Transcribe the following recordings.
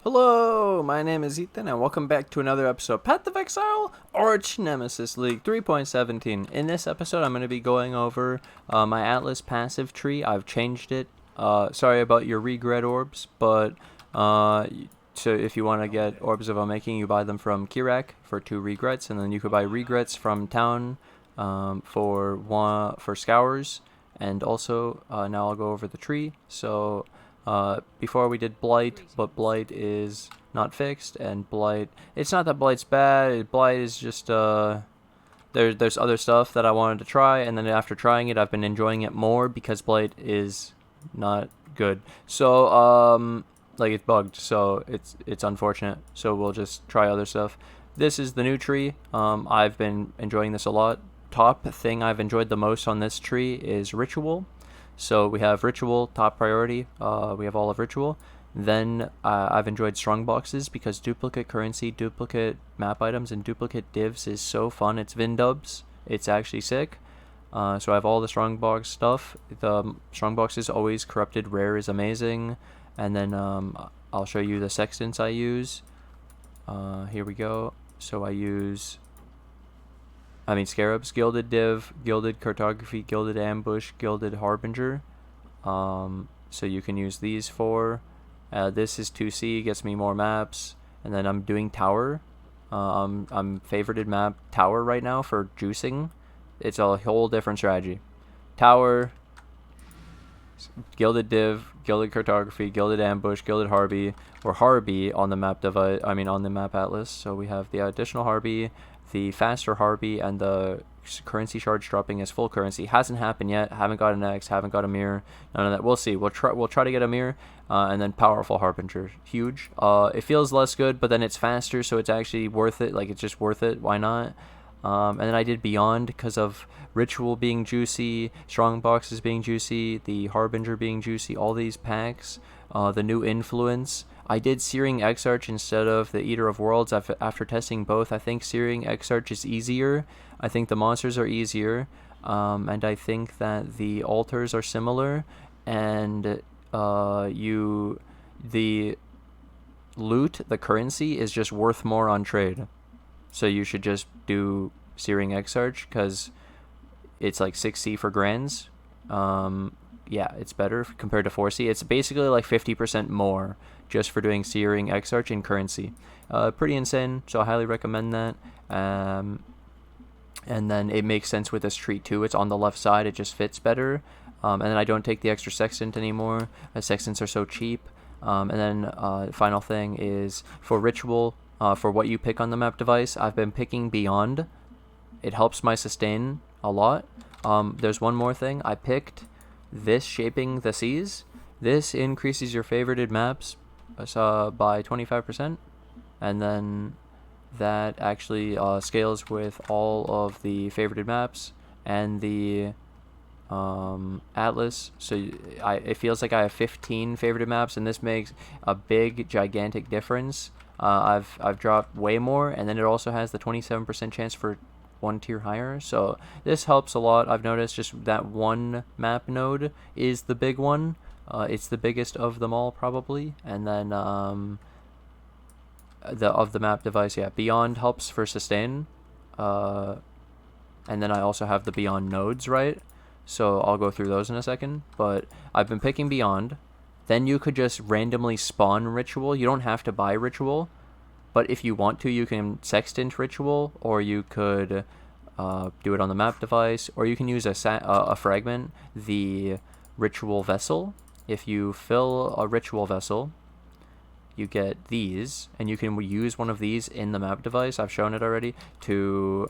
Hello, my name is Ethan, and welcome back to another episode of Path of Exile, Archnemesis League 3.17. In this episode, I'm going to be going over my Atlas passive tree. I've changed it. Sorry about your regret orbs, but so if you want to get orbs of unmaking, you buy them from Kirak for 2 regrets, and then you could buy regrets from town for scours, and also now I'll go over the tree. So before we did Blight, but Blight is not fixed, and Blight, it's not that Blight's bad, Blight is just, there's other stuff that I wanted to try, and then after trying it, I've been enjoying it more because Blight is not good. So, like, it's bugged, so it's unfortunate, so we'll just try other stuff. This is the new tree. I've been enjoying this a lot. Top thing I've enjoyed the most on this tree is Ritual. So we have Ritual, top priority. We have all of Ritual. Then I've enjoyed strongboxes because duplicate currency, duplicate map items, and duplicate divs is so fun. It's Vindubs. It's actually sick. So I have all the strongbox stuff. The strongboxes always corrupted rare is amazing. And then I'll show you the sextants I use. Here we go. So I use Scarabs, Gilded Div, Gilded Cartography, Gilded Ambush, Gilded Harbinger. So you can use these for. This is 2C, gets me more maps. And then I'm doing Tower. I'm favorited map Tower right now for juicing. It's a whole different strategy. Tower, Gilded Div, Gilded Cartography, Gilded Ambush, Gilded Harby, or Harby on the map device. On the map atlas. So we have the additional Harby, the faster Harby, and the currency charge dropping as full currency. Hasn't happened yet. Haven't got an X. Haven't got a mirror. None of that. We'll see. We'll try to get a mirror. And then powerful Harbinger, huge. It feels less good, but then it's faster, so it's actually worth it. Like, it's just worth it. Why not? And then I did Beyond because of Ritual being juicy, Strongboxes being juicy, the Harbinger being juicy, all these packs, the new Influence. I did Searing Exarch instead of the Eater of Worlds. After testing both, I think Searing Exarch is easier. I think the monsters are easier, and I think that the altars are similar, and the loot, the currency, is just worth more on trade. So you should just do Searing Exarch because it's like 6C for grands. Yeah, it's better compared to 4C. It's basically like 50% more just for doing Searing Exarch in currency. Pretty insane, so I highly recommend that. And then it makes sense with this tree too. It's on the left side, it just fits better. And then I don't take the extra sextant anymore. The sextants are so cheap. And then final thing is for Ritual, for what you pick on the map device, I've been picking Beyond. It helps my sustain a lot. There's one more thing. I picked this, Shaping the Seas. This increases your favorited maps by 25%, and then that actually scales with all of the favorited maps and the atlas. So it feels like I have 15 favorited maps, and this makes a big, gigantic difference. I've dropped way more, and then it also has the 27% chance for 1 tier higher, so this helps a lot. I've noticed just that one map node is the big one. It's the biggest of them all probably, and then the map device, yeah, Beyond helps for sustain, and then I also have the Beyond nodes, right? So I'll go through those in a second, but I've been picking Beyond. Then you could just randomly spawn Ritual. You don't have to buy Ritual, but if you want to, you can sextant Ritual, or you could do it on the map device, or you can use a fragment, the Ritual Vessel. If you fill a Ritual Vessel, you get these, and you can use one of these in the map device. I've shown it already to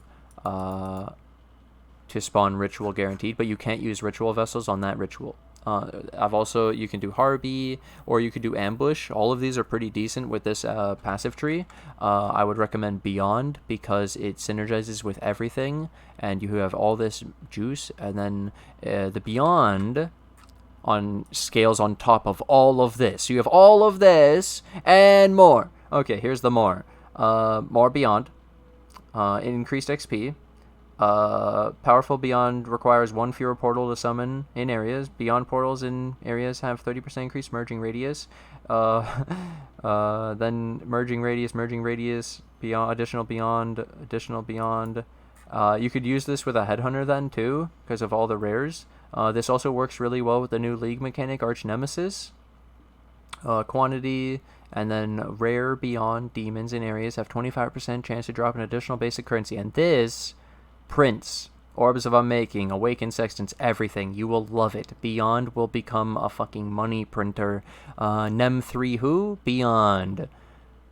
spawn Ritual guaranteed, but you can't use Ritual Vessels on that Ritual. You can do Harby, or you could do Ambush. All of these are pretty decent with this passive tree. I would recommend Beyond because it synergizes with everything, and you have all this juice, and then the Beyond on scales on top of all of this. So you have all of this and more. Okay, here's the more. More Beyond. Increased XP. Powerful Beyond requires 1 fewer portal to summon in areas. Beyond portals in areas have 30% increased merging radius. Then merging radius, beyond, additional beyond. You could use this with a headhunter then too, because of all the rares. This also works really well with the new league mechanic, Archnemesis. Quantity, and then rare beyond demons in areas have 25% chance to drop an additional basic currency. And this prints Orbs of Unmaking, Awakened Sextants, everything. You will love it. Beyond will become a fucking money printer. Nem 3 who? Beyond.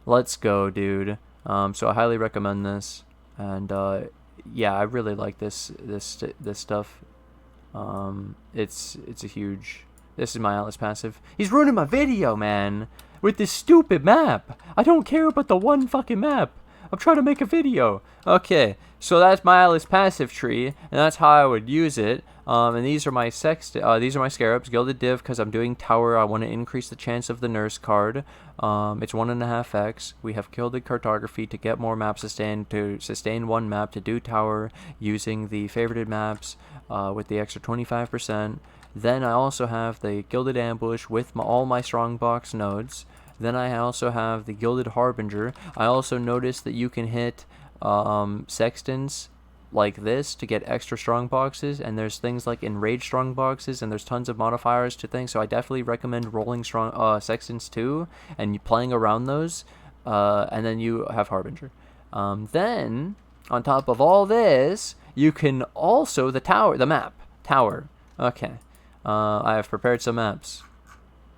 Let's go, dude. So I highly recommend this. And yeah, I really like this stuff. It's a huge... This is my Atlas passive. He's ruining my video, man! With this stupid map! I don't care about the one fucking map! I'm trying to make a video! Okay, so that's my Atlas passive tree, and that's how I would use it. And these are my these are my Scarabs, Gilded Div, because I'm doing Tower. I want to increase the chance of the Nurse card. It's 1.5x. We have Gilded Cartography to get more map sustain, to sustain one map, to do Tower, using the favorited maps, with the extra 25%. Then I also have the Gilded Ambush with all my strongbox nodes. Then I also have the Gilded Harbinger. I also noticed that you can hit sextants like this to get extra strongboxes, and there's things like enraged strongboxes, and there's tons of modifiers to things, so I definitely recommend rolling sextants too, and playing around those, and then you have Harbinger. Then, on top of all this, you can also, the map, Tower. Okay. I have prepared some maps.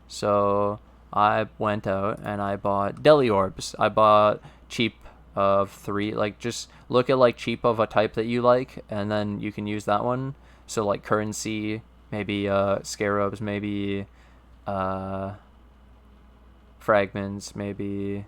So I went out and I bought Deli Orbs. I bought cheap of 3. Like, just look at like cheap of a type that you like, and then you can use that one. So like currency, maybe Scarabs, maybe fragments, maybe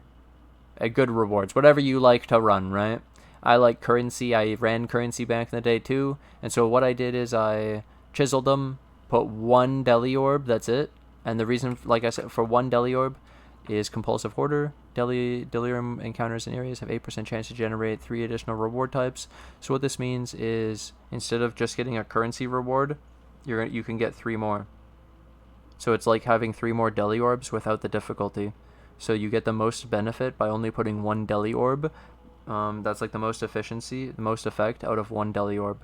good rewards, whatever you like to run, right? I like currency. I ran currency back in the day too, and so what I did is I chiseled them, put 1 Deli Orb, that's it. And the reason, like I said, for 1 Deli Orb is Compulsive Hoarder. Delirium encounters in areas have 8% chance to generate 3 additional reward types. So what this means is, instead of just getting a currency reward, you can get 3 more. So it's like having 3 more Deli Orbs without the difficulty. So you get the most benefit by only putting 1 Deli Orb. That's like the most efficiency, the most effect out of 1 Deli Orb.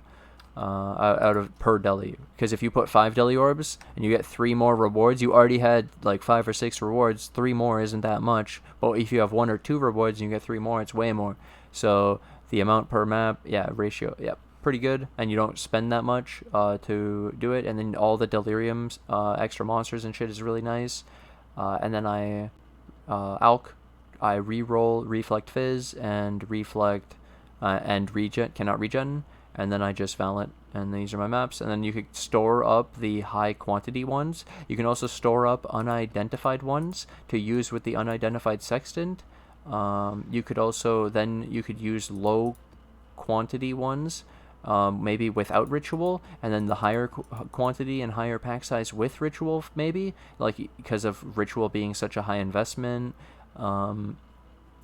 Out of per deli, because if you put 5 Deli Orbs and you get 3 more rewards, you already had like 5 or 6 rewards. 3 more isn't that much, but if you have 1 or 2 rewards and you get 3 more, it's way more. So the amount per map, yeah, ratio, yeah, pretty good, and you don't spend that much to do it. And then all the Deliriums, extra monsters and shit is really nice. And then I re-roll Reflect Fizz and Reflect and cannot regen. And then I just Valet, and these are my maps. And then you could store up the high quantity ones. You can also store up unidentified ones to use with the unidentified sextant. You could also use low quantity ones, maybe without ritual, and then the higher quantity and higher pack size with ritual, maybe, like, because of ritual being such a high investment.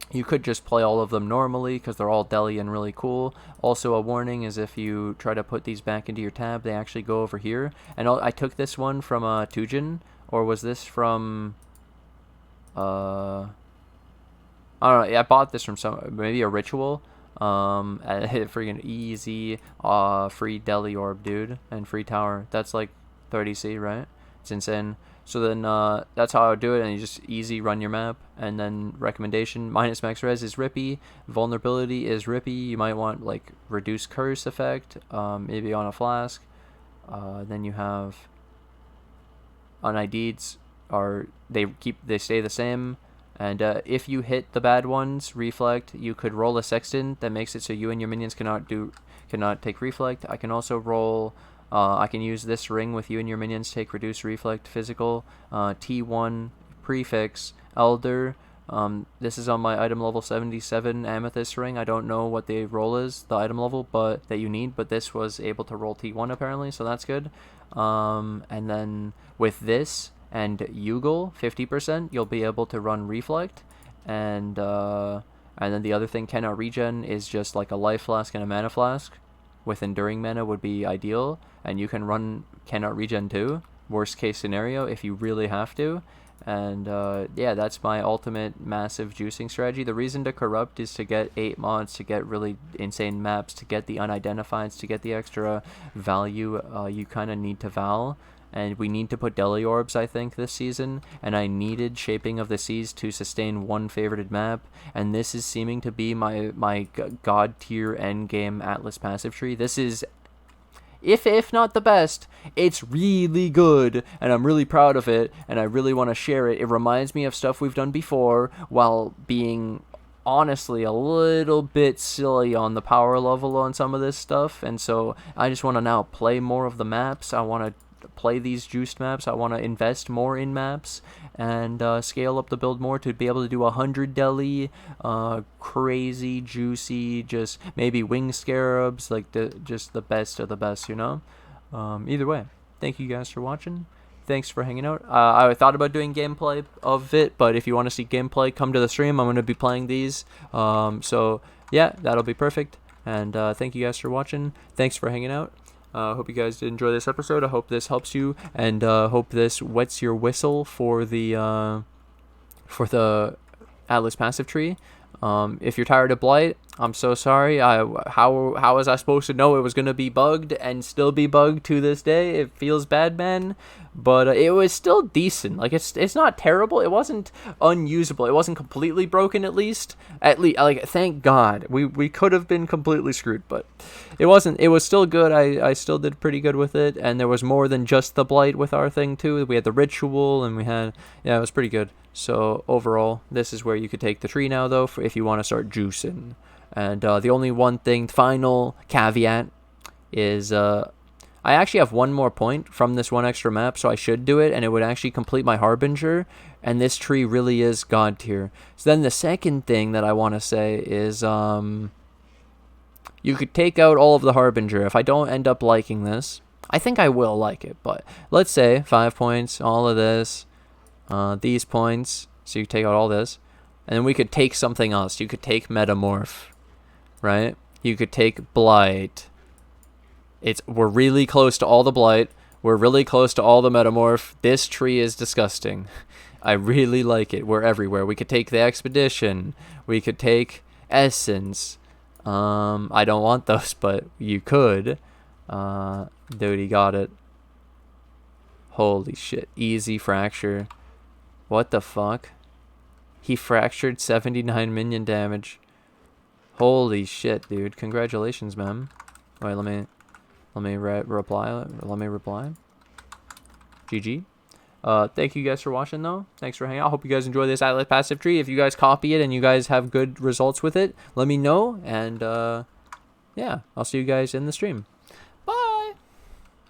You could just play all of them normally because they're all deli and really cool. Also, a warning is if you try to put these back into your tab, they actually go over here. And I took this one from Tujin, or was this from... I don't know, I bought this from maybe a ritual. Freaking easy, free Deli Orb, dude, and free Tower. That's like 30C, right? It's insane. So then that's how I would do it, and you just easy run your map. And then recommendation, minus max res is Rippy, vulnerability is Rippy. You might want like reduce curse effect, maybe on a flask. Then you have unIDs they stay the same. And if you hit the bad ones, reflect, you could roll a sextant that makes it so you and your minions cannot take reflect. I can also roll. I can use this ring with you and your minions, take reduce reflect physical, T1 prefix elder. This is on my item level 77 amethyst ring. I don't know what the roll is, the item level, but that you need, but this was able to roll T1 apparently, so that's good. And then with this and Yugal 50%, you'll be able to run reflect, and then the other thing, cannot regen, is just like a life flask and a mana flask. With enduring mana would be ideal, and you can run cannot regen too, worst case scenario if you really have to. And yeah, that's my ultimate massive juicing strategy. The reason to corrupt is to get 8 mods, to get really insane maps, to get the unidentifieds, to get the extra value. You kind of need to Val. And we need to put Deliorbs, I think, this season. And I needed Shaping of the Seas to sustain one favorited map. And this is seeming to be my god tier endgame Atlas passive tree. This is, if not the best, it's really good. And I'm really proud of it. And I really want to share it. It reminds me of stuff we've done before while being honestly a little bit silly on the power level on some of this stuff. And so I just want to now play more of the maps. I want to play these juiced maps. I want to invest more in maps and scale up the build more to be able to do 100 deli, crazy juicy, just maybe wing scarabs, like just the best of the best, you know. Either way, thank you guys for watching. Thanks for hanging out. I thought about doing gameplay of it, but if you want to see gameplay, come to the stream. I'm going to be playing these. So yeah, that'll be perfect. And thank you guys for watching. Thanks for hanging out. Hope you guys did enjoy this episode. I hope this helps you, and hope this wets your whistle for the Atlas passive tree. If you're tired of Blight, I'm so sorry. How was I supposed to know it was gonna be bugged and still be bugged to this day? It feels bad, man, but it was still decent. Like it's not terrible. It wasn't unusable. It wasn't completely broken. At least like thank God. We could have been completely screwed, but it wasn't. It was still good. I still did pretty good with it, and there was more than just the Blight with our thing too. We had the ritual, and we had it was pretty good. So overall, this is where you could take the tree now, though, if you want to start juicing. And the only one thing, final caveat, is I actually have one more point from this one extra map, so I should do it, and it would actually complete my Harbinger, and this tree really is god tier. So then the second thing that I want to say is you could take out all of the Harbinger. If I don't end up liking this, I think I will like it, but let's say 5 points, all of this, these points, so you take out all this, and then we could take something else. You could take Metamorph, right? You could take Blight. We're really close to all the Blight. We're really close to all the Metamorph. This tree is disgusting. I really like it. We're everywhere. We could take the Expedition. We could take Essence. I don't want those, but you could. Dude, he got it. Holy shit. Easy Fracture. What the fuck? He fractured 79 minion damage. Holy shit, dude. Congratulations, man. Wait, let me reply. Let me reply. GG. Thank you guys for watching, though. Thanks for hanging out. I hope you guys enjoy this Atlas passive tree. If you guys copy it and you guys have good results with it, let me know. And, yeah, I'll see you guys in the stream.